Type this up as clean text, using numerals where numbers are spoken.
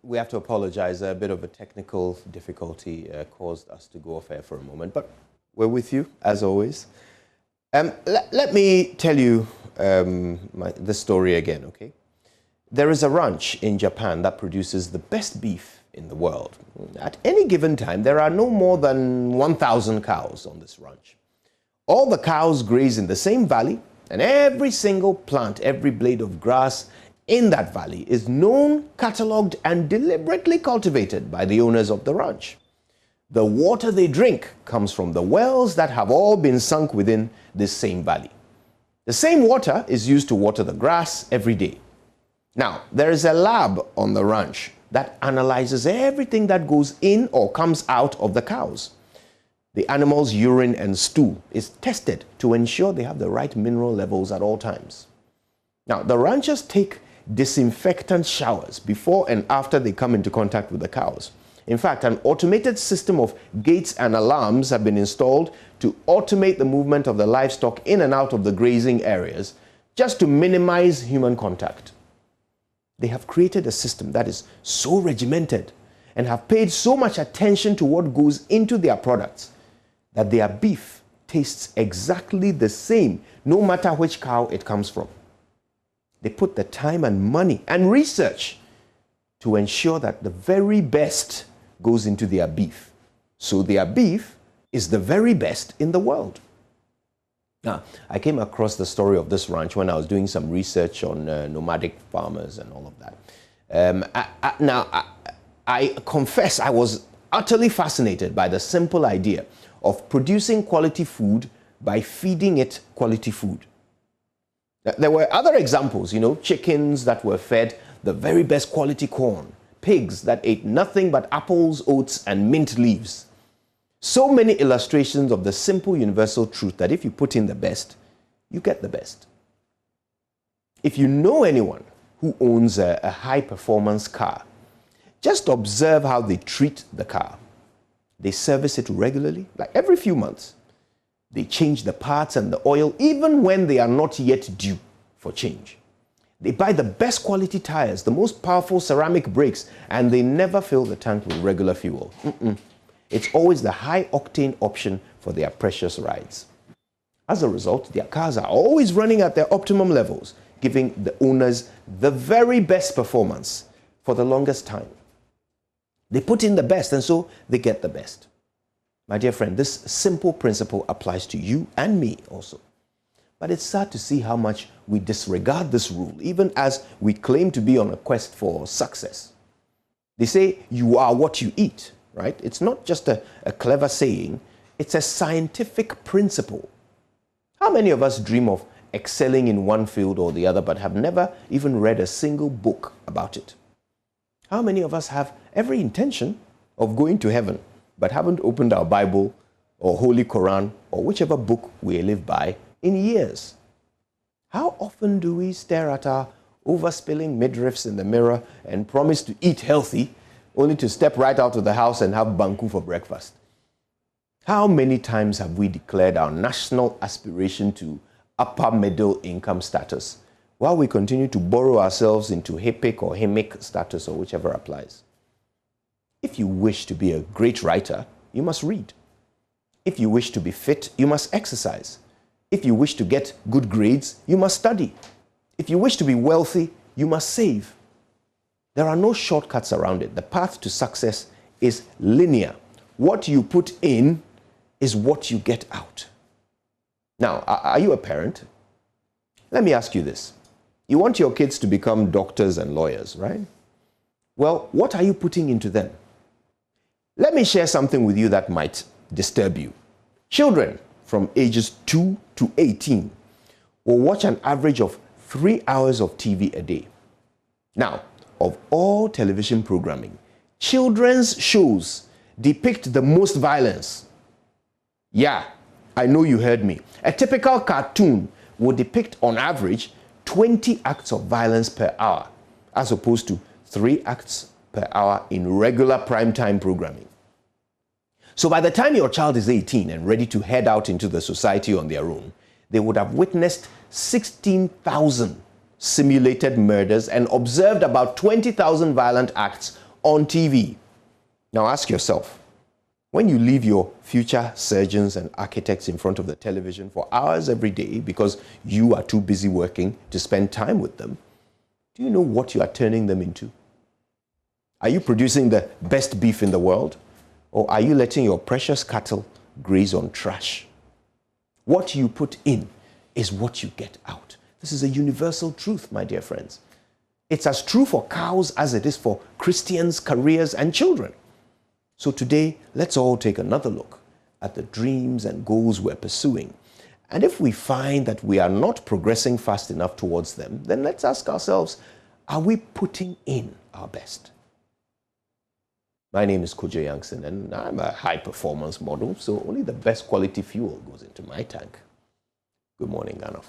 we have to apologize. A bit of a technical difficulty caused us to go off air for a moment, but we're with you, as always. Let me tell you the story again, okay? There is a ranch in Japan that produces the best beef in the world. At any given time, there are no more than 1,000 cows on this ranch. All the cows graze in the same valley, and every single plant, every blade of grass in that valley is known, catalogued, and deliberately cultivated by the owners of the ranch. The water they drink comes from the wells that have all been sunk within this same valley. The same water is used to water the grass every day. Now, there is a lab on the ranch that analyzes everything that goes in or comes out of the cows. The animals' urine and stool is tested to ensure they have the right mineral levels at all times. Now, the ranchers take disinfectant showers before and after they come into contact with the cows. In fact, an automated system of gates and alarms have been installed to automate the movement of the livestock in and out of the grazing areas just to minimize human contact. They have created a system that is so regimented and have paid so much attention to what goes into their products that their beef tastes exactly the same no matter which cow it comes from. They put the time and money and research to ensure that the very best goes into their beef. So their beef is the very best in the world. Now, I came across the story of this ranch when I was doing some research on nomadic farmers and all of that. I confess I was utterly fascinated by the simple idea of producing quality food by feeding it quality food. There were other examples, chickens that were fed the very best quality corn, pigs that ate nothing but apples, oats, and mint leaves. So many illustrations of the simple universal truth that if you put in the best, you get the best. If you know anyone who owns a high-performance car, just observe how they treat the car. They service it regularly, like every few months. They change the parts and the oil even when they are not yet due for change. They buy the best quality tires, the most powerful ceramic brakes, and they never fill the tank with regular fuel. It's always the high-octane option for their precious rides. As a result, their cars are always running at their optimum levels, giving the owners the very best performance for the longest time. They put in the best, and so they get the best. My dear friend, this simple principle applies to you and me also. But it's sad to see how much we disregard this rule, even as we claim to be on a quest for success. They say you are what you eat, right? It's not just a clever saying, it's a scientific principle. How many of us dream of excelling in one field or the other but have never even read a single book about it? How many of us have every intention of going to heaven but haven't opened our Bible or Holy Quran or whichever book we live by in years? How often do we stare at our overspilling midriffs in the mirror and promise to eat healthy only to step right out of the house and have banku for breakfast? How many times have we declared our national aspiration to upper middle income status while we continue to borrow ourselves into HIPIC or HIMIC status or whichever applies? If you wish to be a great writer, you must read. If you wish to be fit, you must exercise. If you wish to get good grades, you must study. If you wish to be wealthy, you must save. There are no shortcuts around it. The path to success is linear. What you put in is what you get out. Now, are you a parent? Let me ask you this. You want your kids to become doctors and lawyers, right? Well, what are you putting into them? Let me share something with you that might disturb you. Children from ages 2 to 18 will watch an average of 3 hours of TV a day. Now, of all television programming, children's shows depict the most violence. Yeah, I know you heard me. A typical cartoon will depict on average 20 acts of violence per hour, as opposed to 3 acts per hour in regular primetime programming. So by the time your child is 18 and ready to head out into the society on their own, they would have witnessed 16,000 simulated murders and observed about 20,000 violent acts on TV. Now ask yourself, when you leave your future surgeons and architects in front of the television for hours every day because you are too busy working to spend time with them, do you know what you are turning them into? Are you producing the best beef in the world? Or are you letting your precious cattle graze on trash? What you put in is what you get out. This is a universal truth, my dear friends. It's as true for cows as it is for Christians, careers, and children. So today, let's all take another look at the dreams and goals we're pursuing. And if we find that we are not progressing fast enough towards them, then let's ask ourselves, are we putting in our best? My name is Kojo Youngson, and I'm a high-performance model, so only the best quality fuel goes into my tank. Good morning, Ghana.